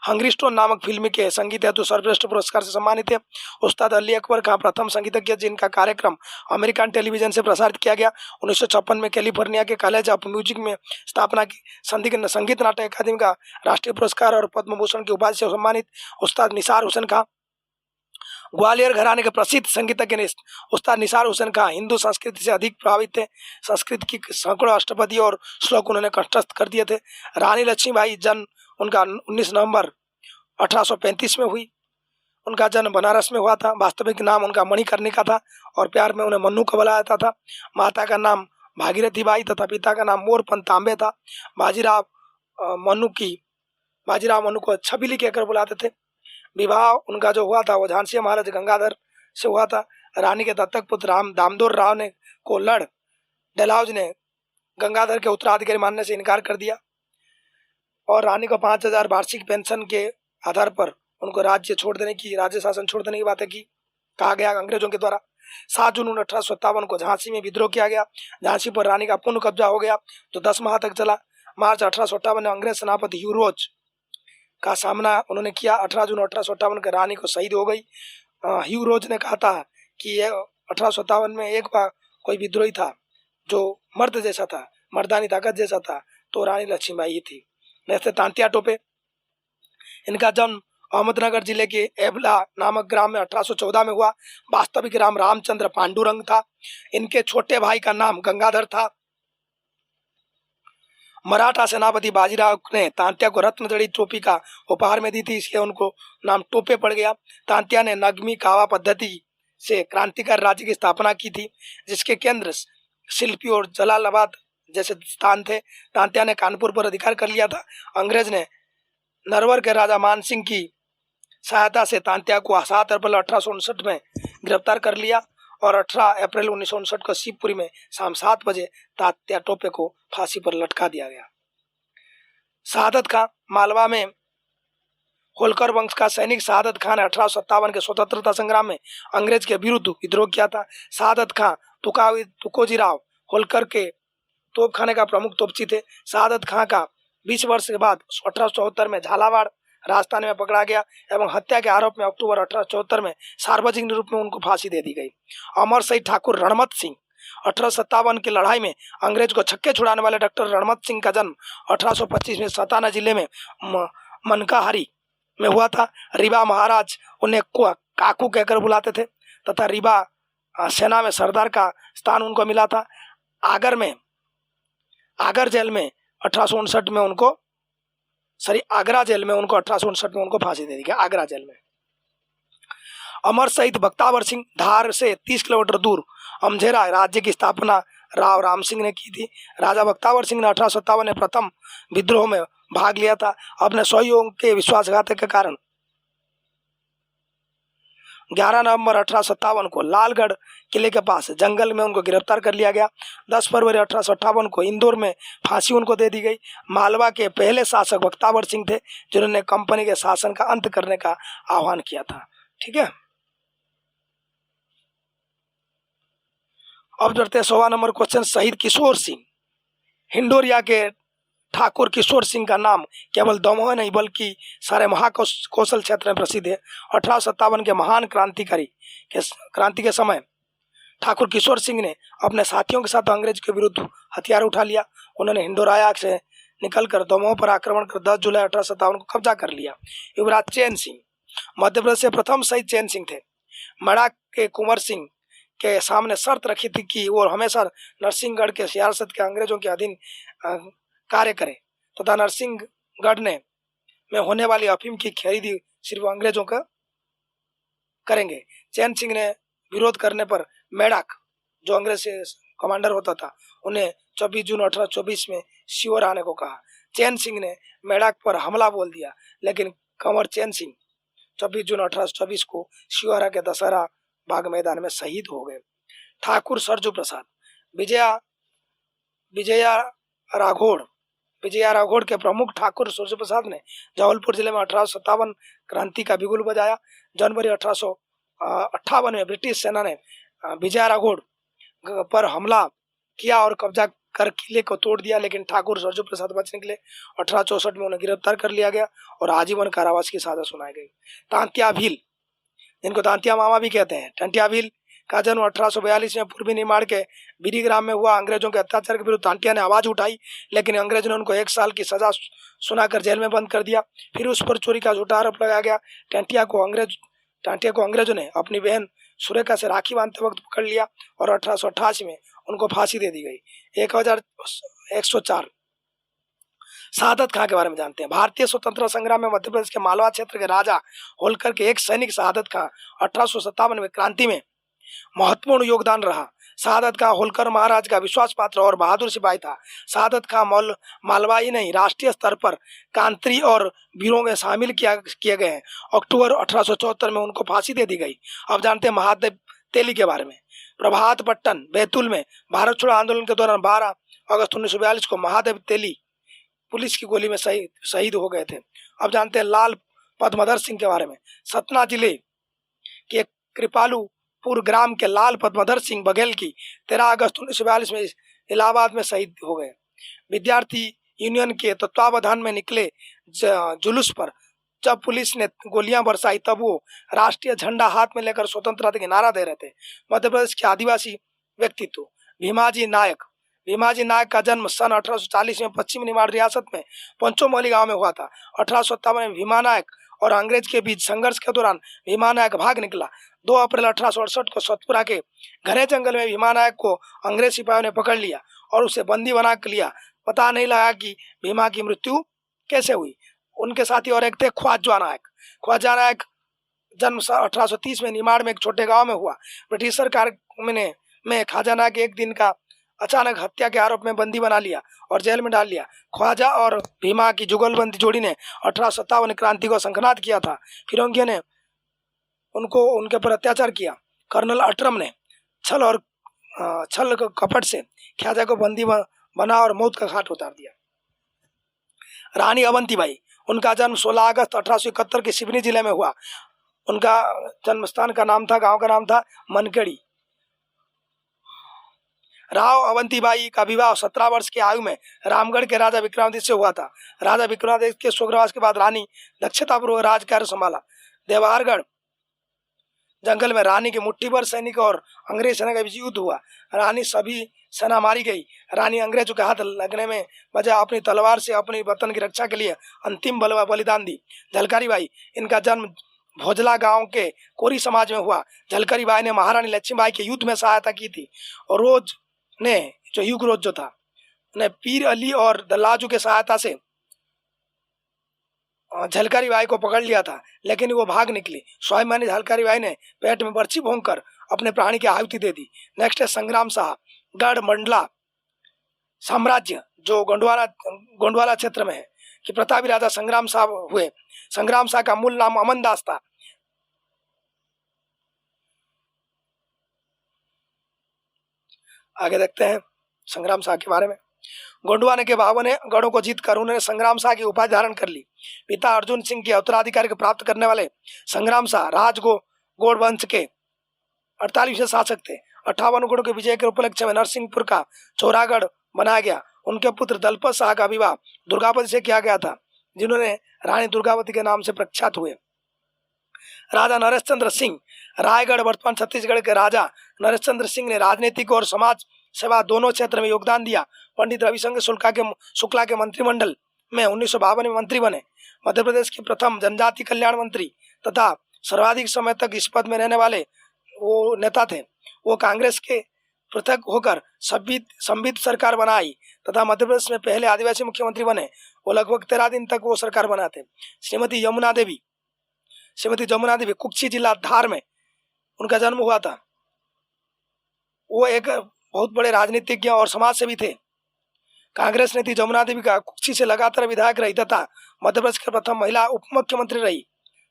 हंग्री स्टोन नामक फिल्म के संगीत हेतु सर्वश्रेष्ठ पुरस्कार से सम्मानित है। उस्ताद अली अकबर खां प्रथम संगीतज्ञ जिनका कार्यक्रम अमेरिकन टेलीविजन से प्रसारित किया गया। 1956 में कैलिफोर्निया के कॉलेज ऑफ म्यूजिक में स्थापना की। संगीत नाट्य अकादमी का राष्ट्रीय पुरस्कार और पद्म भूषण की उपाधि से सम्मानित। उस्ताद निसार हुसैन खां ग्वालियर घराने के प्रसिद्ध संगीतज्ञ उस्ताद निसार हुसैन खां हिंदू संस्कृति से अधिक प्रभावित थे। संस्कृत की सैकड़ों अष्टपदी और श्लोक उन्होंने कंठस्थ कर दिए थे। रानी लक्ष्मीबाई जन्म उनका 19 नवंबर 1835 में हुई। उनका जन्म बनारस में हुआ था। वास्तविक नाम उनका मणिकर्णिका था और प्यार में उन्हें मन्नू कहा जाता था। माता का नाम भागीरथी बाई तथा पिता का नाम मोरपंत तांबे था। बाजीराव मन्नू को छबीली कहकर बुलाते थे। विवाह उनका जो हुआ था वो झांसी महाराज गंगाधर से हुआ था। रानी के दत्तक पुत्र राम दामोदर राव ने को लड़ डलहौजी ने गंगाधर के उत्तराधिकारी मानने से इनकार कर दिया और रानी को 5000 वार्षिक पेंशन के आधार पर उनको राज्य शासन छोड़ देने की बातें की कहा गया अंग्रेजों के द्वारा। 7 जून 1857 को झांसी में विद्रोह किया गया। झांसी पर रानी का पूर्ण कब्जा हो गया जो 10 माह तक चला। मार्च 1858 में अंग्रेज सेनापति ह्यू रोज का सामना उन्होंने किया। 18 जून 1858 को रानी को शहीद हो गई। ह्यू रोज ने कहा था कि ये 1857 में एक बार कोई विद्रोही था जो मर्द जैसा था, मर्दानी ताकत जैसा था, तो रानी लक्ष्मीबाई ही थी। नेक्स्ट तांतिया टोपे, इनका जन्म अहमदनगर जिले के एबला नामक ग्राम में 1814 में हुआ। वास्तविक नाम रामचंद्र पांडुरंग था। इनके छोटे भाई का नाम गंगाधर था। मराठा सेनापति बाजीराव ने तांत्या को रत्न जड़ी टोपी का उपहार में दी थी, इसलिए उनको नाम टोपे पड़ गया। तांत्या ने नगमी कावा पद्धति से क्रांतिकारी राज्य की स्थापना की थी जिसके केंद्र शिल्पी और जलालाबाद जैसे स्थान थे। तांत्या ने कानपुर पर अधिकार कर लिया था। अंग्रेज ने नरवर के राजा मान सिंह की सहायता से तांत्या को 7 अप्रैल 1859 में गिरफ्तार कर लिया और 18 अप्रैल 1959 को शिवपुरी में शाम 7 बजे तात्या टोपे को फांसी पर लटका दिया गया। शहादत खां मालवा में होलकर वंश का सैनिक शहादत खां ने 1857 के स्वतंत्रता संग्राम में अंग्रेज के विरुद्ध विद्रोह किया था। शहादत खां तुकोजीराव होलकर के तोपखाने का प्रमुख तोपची थे। शहादत खां का 20 वर्ष के बाद 1874 में झालावाड़ राजस्थान में पकड़ा गया एवं हत्या के आरोप में अक्टूबर 1874 में सार्वजनिक रूप में उनको फांसी दे दी गई। अमर शहीद ठाकुर रणमत सिंह 1857 की लड़ाई में अंग्रेज को छक्के छुड़ाने वाले डॉक्टर रणमत सिंह का जन्म 1825 में सताना जिले में मनकाहारी में हुआ था। रीवा महाराज उन्हें काकू कहकर बुलाते थे तथा रीवा सेना में सरदार का स्थान उनको मिला था। आगर जेल में 1859 में उनको आगरा जेल में उनको 1859 में उनको फांसी दे दी गई। आगरा जेल में अमर शहीद बख्तावर सिंह धार से 30 किलोमीटर दूर अमझेरा राज्य की स्थापना राव राम सिंह ने की थी। राजा बख्तावर सिंह ने 1857 में प्रथम विद्रोह में भाग लिया था। अपने सहयोगियों के विश्वासघात के कारण 11 नवंबर 1857 को लालगढ़ किले के पास जंगल में उनको गिरफ्तार कर लिया गया। 10 फरवरी 1858 को इंदौर में फांसी उनको दे दी गई। मालवा के पहले शासक बख्तावर सिंह थे जिन्होंने कंपनी के शासन का अंत करने का आह्वान किया था। ठीक है, अब बढ़ते 100वां नंबर क्वेश्चन। शहीद किशोर सिंह हिंडोरिया के ठाकुर किशोर सिंह का नाम केवल दमोह नहीं बल्कि सारे महाकौशल क्षेत्र में प्रसिद्ध है। 1857 के महान क्रांति के समय ठाकुर किशोर सिंह ने अपने साथियों के साथ अंग्रेज के विरुद्ध हथियार उठा लिया। उन्होंने हिंडोराया से निकलकर दमोह पर आक्रमण कर 10 जुलाई 1857 को कब्जा कर लिया। युवराज चैन सिंह मध्य प्रदेश से प्रथम शहीद चैन सिंह थे। मड़ा के कुंवर सिंह के सामने शर्त रखी थी कि वो हमेशा नरसिंहगढ़ के सियासत के अंग्रेजों के अधीन कार्य करे तथा नरसिंहगढ़ में होने वाली अफीम की खरीदी सिर्फ अंग्रेजों का करेंगे। चैन सिंह ने विरोध करने पर मेड़क जो अंग्रेज से कमांडर होता था उन्हें 24 जून 1824 में शिवर आने को कहा। चैन सिंह ने मेड़क पर हमला बोल दिया लेकिन कंवर चैन सिंह 24 जून 1824 को शिवहरा के दशहरा बाग मैदान में शहीद हो गए। ठाकुर सरजू प्रसाद विजया राघोड़ के प्रमुख ठाकुर सरजू प्रसाद ने जबलपुर जिले में 1857 क्रांति का बिगुल बजाया। जनवरी 1858 में ब्रिटिश सेना ने विजया राघोड़ पर हमला किया और कब्जा कर किले को तोड़ दिया, लेकिन ठाकुर सरजू प्रसाद बच निकले। 1864 में उन्हें गिरफ्तार कर लिया गया और आजीवन कारावास की सजा सुनाई गई। तांत्या भील जिनको तांत्या मामा भी कहते हैं, टांटिया भील का जन्म 1842 में पूर्वी निमाड़ के बिरीग्राम में हुआ। अंग्रेजों के अत्याचार के विरुद्ध टांटिया ने आवाज उठाई लेकिन अंग्रेजों ने उनको 1 साल की सजा सुनाकर जेल में बंद कर दिया। फिर उस पर चोरी का झूठा आरोप लगाया गया। टांटिया को अंग्रेजों ने अपनी बहन सुरेखा से राखी बांधते वक्त पकड़ लिया और 1888 में उनको फांसी दे दी गई। 1104 शहादत खां के बारे में जानते हैं। भारतीय स्वतंत्रता संग्राम में मध्य प्रदेश के मालवा क्षेत्र के राजा होलकर के एक सैनिक शहादत खां 1857 में क्रांति में महत्वपूर्ण योगदान रहा। शहादत खां होलकर महाराज का विश्वास पात्र और बहादुर सिपाही था। शहादत खां मालवा ही नहीं राष्ट्रीय स्तर पर कांत्री और वीरों में शामिल किए गए हैं। अक्टूबर 1874 में उनको फांसी दे दी गई। अब जानते हैं महादेव तेली के बारे में। प्रभात पट्टन बैतूल में भारत छोड़ो आंदोलन के दौरान 12 अगस्त 1942 को महादेव तेली पुलिस की गोली में शहीद हो गए थे। अब जानते हैं लाल पद्मधर सिंह के बारे में। सतना जिले के कृपालुपुर ग्राम के लाल पद्मधर सिंह बघेल की 13 अगस्त 1942 में इलाहाबाद में शहीद हो गए। विद्यार्थी यूनियन के तत्वावधान में निकले जुलूस पर जब पुलिस ने गोलियां बरसाई तब वो राष्ट्रीय झंडा हाथ में लेकर स्वतंत्रता के नारा दे रहे थे। मध्य प्रदेश के आदिवासी व्यक्तित्व भीमाजी नायक का जन्म सन 1840 में पश्चिम निमाड़ रियासत में पंचोमोली गांव में हुआ था। 1857 में भीमा नायक और अंग्रेज के बीच संघर्ष के दौरान भीमा नायक भाग निकला। 2 अप्रैल 1868 को सतपुरा के घने जंगल में भीमा नायक को अंग्रेज सिपाहियों ने पकड़ लिया और उसे बंदी बना कर लिया। पता नहीं लगा कि भीमा की मृत्यु कैसे हुई। उनके साथी और एक थे ख्वाजा नायक जन्म 1830 में निमाड़ में एक छोटे गांव में हुआ। ब्रिटिश सरकार में ख्वाजा नायक एक दिन का अचानक हत्या के आरोप में बंदी बना लिया और जेल में डाल लिया। ख्वाजा और भीमा की जुगलबंदी जोड़ी ने 1857 क्रांति को शंखनाद किया था। फिरंगियों ने उनके पर अत्याचार किया। कर्नल अटरम ने छल कपट से ख्वाजा को बंदी बना और मौत का घाट उतार दिया। रानी अवंतीबाई, उनका जन्म 16 अगस्त 1871 के सिवनी जिले में हुआ। उनका जन्म स्थान का नाम था, गांव का नाम था मनकेड़ी। राव अवंतीबाई का विवाह 17 वर्ष की आयु में रामगढ़ के राजा विक्रमादित्य से हुआ था। राजा विक्रमादित्य के स्वर्गवास के बाद रानी दक्षतापूर्वक राजकार्य संभाला। देवहारगढ़ जंगल में रानी के मुट्ठी भर सैनिक और अंग्रेज सेना का बीच युद्ध हुआ। रानी सभी सेना मारी गई। रानी अंग्रेजों के हाथ लगने में बजाय अपनी तलवार से अपनी वतन की रक्षा के लिए अंतिम बलिदान दी। झलकारी बाई, इनका जन्म भोजला गांव के कोरी समाज में हुआ। झलकारी बाई ने महारानी लक्ष्मीबाई के युद्ध में सहायता की थी और रोज ने जो युगरोज जो था उन्हें पीर अली और दल्लाजू के सहायता से झलकारी बाई को पकड़ लिया था, लेकिन वो भाग निकली। स्वाभिमानी झलकारी बाई ने पेट में बर्छी भोंककर अपने प्राणी की आहुति दे दी। नेक्स्ट है संग्राम शाह। गढ़ मंडला साम्राज्य जो गोंडवाना क्षेत्र में है कि प्रतापी राजा संग्राम शाह हुए। संग्राम शाह का मूल नाम अमनदास था। आगे देखते हैं संग्राम शाह के बारे में। गोंडवाना के 52 गढ़ों को जीतकर उन्होंने संग्राम शाह की उपाधि धारण कर ली। पिता अर्जुन सिंह के उत्तराधिकारी को प्राप्त करने वाले संग्राम शाह राजगोड़ वंश के 48वें शासक थे। 58 गढ़ों के विजय के उपलक्ष्य में नरसिंहपुर का चौरागढ़ बनाया गया। उनके पुत्र दलपत शाह का विवाह दुर्गावती से किया गया था, जिन्होंने रानी दुर्गावती के नाम से प्रख्यात हुए। राजा नरेश चंद्र सिंह, रायगढ़ वर्तमान छत्तीसगढ़ के राजा नरेश चंद्र सिंह ने राजनीतिक और समाज सेवा दोनों क्षेत्र में योगदान दिया। पंडित रविशंकर शुक्ला के मंत्रिमंडल में 1952 में मंत्री बने। मध्य प्रदेश के प्रथम जनजाति कल्याण मंत्री तथा सर्वाधिक समय तक इस पद में रहने वाले वो नेता थे। वो कांग्रेस के पृथक होकर संबित सरकार बनाई तथा मध्य प्रदेश में पहले आदिवासी मुख्यमंत्री बने। वो लगभग 13 दिन तक वो सरकार बनाते। श्रीमती जमुना देवी कुक्षी जिला धार में उनका जन्म हुआ था। वो एक बहुत बड़े राजनीतिज्ञ और समाज सेवी थे। कांग्रेस नेत्री जमुना देवी का कुक्षी से लगातार विधायक रही तथा मध्य प्रदेश की प्रथम महिला उप मुख्यमंत्री रही।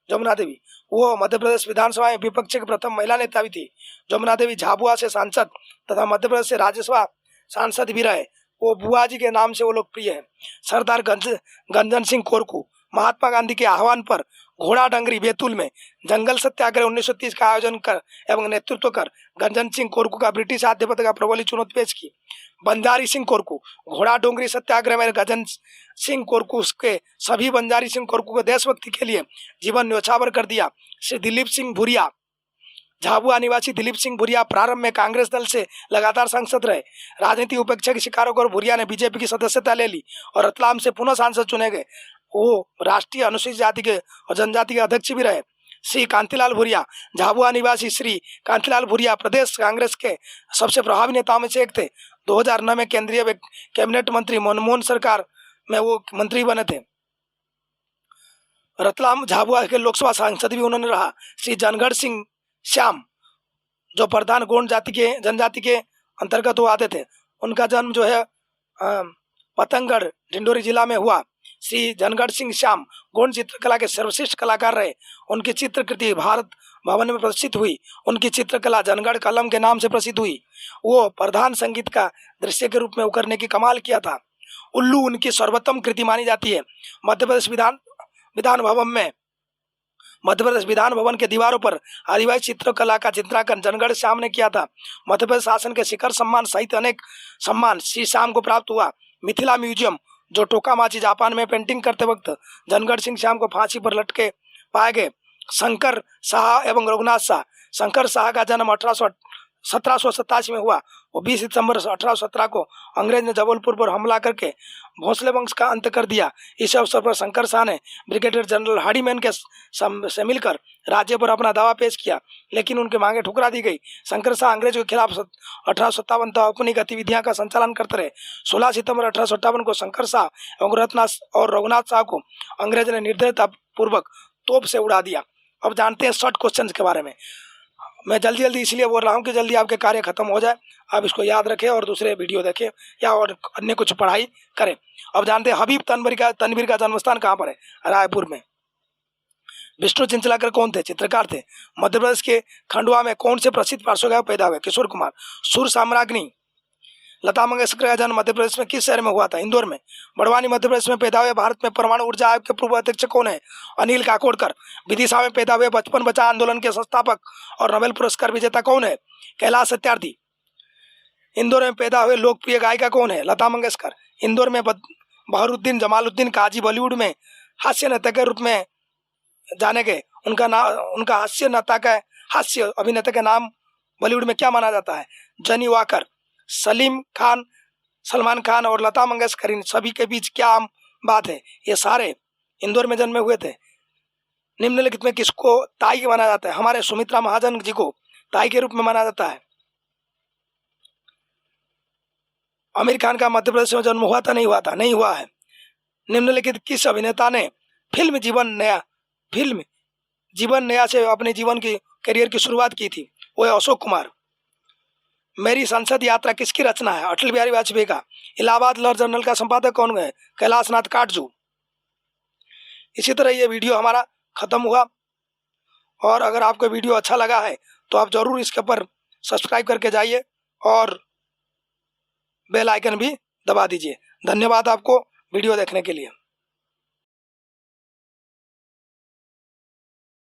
जमुना देवी वो मध्य प्रदेश विधानसभा में विपक्ष की प्रथम महिला नेता भी थी। जमुना देवी झाबुआ से सांसद तथा मध्य प्रदेश से राज्यसभा सांसद भी रहे। वो बुआ जी के नाम से वो लोकप्रिय है। सरदार गंजन सिंह कोरकू, महात्मा गांधी के आह्वान पर घोड़ा डंगरी बैतूल में जंगल सत्याग्रह 1930 का आयोजन कर एवं नेतृत्व कर गंजन सिंह कोरकू का ब्रिटिश आधिपत्य का प्रबल चुनौती पेश की। बंजारी सिंह कोरकू, घोड़ा डोंगरी सत्याग्रह में गंजन सिंह कोरकू के सभी बंजारी सिंह कोरकू के देशभक्ति के लिए जीवन न्यौछावर कर दिया। श्री दिलीप सिंह भूरिया, झाबुआ निवासी दिलीप सिंह भूरिया प्रारंभ में कांग्रेस दल से लगातार सांसद रहे। राजनीतिक उपेक्षा के शिकार होकर भूरिया ने बीजेपी की सदस्यता ले ली और रतलाम से पुनः सांसद चुने गए। वो राष्ट्रीय अनुसूचित जाति के और जनजाति के अध्यक्ष भी रहे। श्री कांतिलाल भूरिया, झाबुआ निवासी श्री कांतिलाल भूरिया प्रदेश कांग्रेस के सबसे प्रभावी नेताओं में से एक थे। 2009 में केंद्रीय कैबिनेट मंत्री मनमोहन सरकार में वो मंत्री बने थे। रतलाम झाबुआ के लोकसभा सांसद भी उन्होंने रहा। श्री जनगढ़ सिंह श्याम जो प्रधान गोंड जनजाति के अंतर्गत वो आते थे। उनका जन्म जो है पतंगगढ़ डिंडोरी जिला में हुआ। श्री जनगढ़ सिंह श्याम गोंड चित्रकला के सर्वश्रेष्ठ कलाकार रहे। उनकी चित्रकृति भारत भवन में प्रदर्शित हुई। उनकी चित्रकला जनगढ़ कलम के नाम से प्रसिद्ध हुई। वो प्रधान संगीत का दृश्य के रूप में उकरने की कमाल किया था। उल्लू उनकी सर्वोत्तम कृति मानी जाती है। मध्य प्रदेश विधान भवन के दीवारों पर आदिवासी चित्रकला का चित्रांकन जनगढ़ श्याम ने किया था। मध्य प्रदेश शासन के शिखर सम्मान सहित अनेक सम्मान श्री श्याम को प्राप्त हुआ। मिथिला म्यूजियम जो टोकामाची जापान में पेंटिंग करते वक्त जनगढ़ सिंह श्याम को फांसी पर लटके पाए गए। शंकर शाह एवं रघुनाथ शाह, शंकर शाह का जन्म 1787 में हुआ। वो 20 दिसंबर 1817 को अंग्रेज ने जबलपुर पर हमला करके भोसले वंश का अंत कर दिया। इस अवसर पर शंकर शाह ने ब्रिगेडियर जनरल हार्डीमैन के से मिलकर राज्य पर अपना दावा पेश किया, लेकिन उनकी मांगे ठुकरा दी गई। शंकर शाह अंग्रेजों के खिलाफ 1857 तक अपनी गतिविधियां का संचालन करते रहे। 16 सितंबर 1857 को शंकर शाह एवं रघुनाथ शाह को अंग्रेज ने निर्दयता पूर्वक तोप से उड़ा दिया। अब जानते हैं शॉर्ट क्वेश्चन के बारे में। मैं जल्दी जल्दी इसलिए बोल रहा हूँ कि जल्दी आपके कार्य खत्म हो जाए, आप इसको याद रखें और दूसरे वीडियो देखें या और अन्य कुछ पढ़ाई करें। अब जानते हैं हबीब तनवीर का जन्मस्थान कहाँ पर है? रायपुर में। विष्णु चिंचलाकर कौन थे? चित्रकार थे। मध्य प्रदेश के खंडवा में कौन से प्रसिद्ध पार्श्व गायक पैदा हुए? किशोर कुमार। सुर साम्राज्ञी लता मंगेशकर का जन्म मध्य प्रदेश में किस शहर में हुआ था? इंदौर में। बड़वानी मध्य प्रदेश में पैदा हुए भारत में परमाणु ऊर्जा आयोग के पूर्व अध्यक्ष कौन है? अनिल काकोडकर। विदिशा में पैदा हुए बचपन बचाओ आंदोलन के संस्थापक और नोबेल पुरस्कार विजेता कौन है? कैलाश सत्यार्थी। इंदौर में पैदा हुए लोकप्रिय गायिका कौन है? लता मंगेशकर। इंदौर में बहरुद्दीन जमालुद्दीन काजी बॉलीवुड में हास्य नर्तक के रूप में जाने गए। उनका हास्य अभिनेता का नाम बॉलीवुड में क्या माना जाता है? Johnny walker. सलमान खान और लता मंगेशकर, इन सभी के बीच क्या आम बात है? ये सारे इंदौर में जन्मे हुए थे। निम्नलिखित में किसको ताई माना जाता है? हमारे सुमित्रा महाजन जी को ताई के रूप में माना जाता है। आमिर खान का मध्य प्रदेश में जन्म हुआ था? नहीं हुआ था? नहीं हुआ है। निम्नलिखित किस अभिनेता ने फिल्म जीवन नया से अपने जीवन की करियर की शुरुआत की थी? वो है अशोक कुमार। मेरी संसद यात्रा किसकी रचना है? अटल बिहारी वाजपेयी का। इलाहाबाद लॉ जर्नल का संपादक कौन है? कैलाश नाथ काटजू। इसी तरह ये वीडियो हमारा खत्म हुआ, और अगर आपको वीडियो अच्छा लगा है तो आप जरूर इसके ऊपर सब्सक्राइब करके जाइए और बेल आइकन भी दबा दीजिए। धन्यवाद आपको वीडियो देखने के लिए।